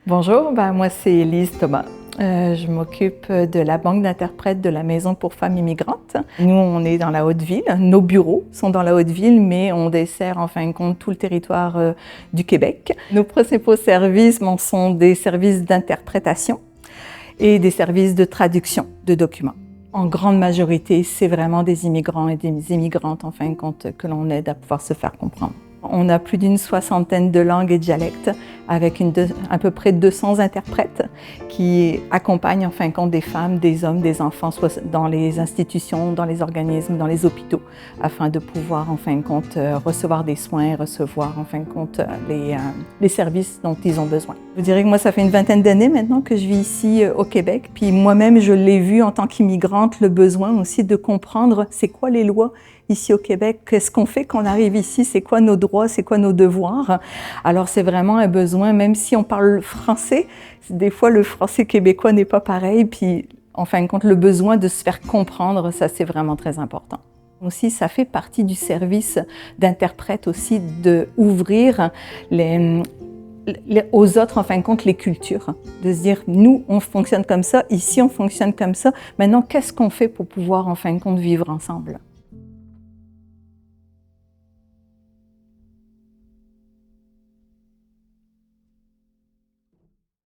Bonjour, moi c'est Élise Thomas. Je m'occupe de la banque d'interprètes de la Maison pour femmes immigrantes. Nous, on est dans la Haute-Ville. Nos bureaux sont dans la Haute-Ville, mais on dessert en fin de compte tout le territoire du Québec. Nos principaux services sont des services d'interprétation et des services de traduction de documents. En grande majorité, c'est vraiment des immigrants et des immigrantes en fin de compte que l'on aide à pouvoir se faire comprendre. On a plus d'une soixantaine de langues et dialectes avec à peu près 200 interprètes qui accompagnent en fin de compte des femmes, des hommes, des enfants, soit dans les institutions, dans les organismes, dans les hôpitaux, afin de pouvoir en fin de compte recevoir des soins, recevoir en fin de compte les services dont ils ont besoin. Je dirais que moi, ça fait une vingtaine d'années maintenant que je vis ici au Québec, puis moi-même, je l'ai vu en tant qu'immigrante, le besoin aussi de comprendre c'est quoi les lois ici au Québec, qu'est-ce qu'on fait quand on arrive ici, c'est quoi nos droits, c'est quoi nos devoirs. Alors c'est vraiment un besoin, même si on parle français, des fois le français québécois n'est pas pareil, puis en fin de compte le besoin de se faire comprendre, ça c'est vraiment très important. Aussi, ça fait partie du service d'interprète aussi d'ouvrir aux autres, en fin de compte, les cultures. De se dire, nous, on fonctionne comme ça, ici, on fonctionne comme ça. Maintenant, qu'est-ce qu'on fait pour pouvoir, en fin de compte, vivre ensemble?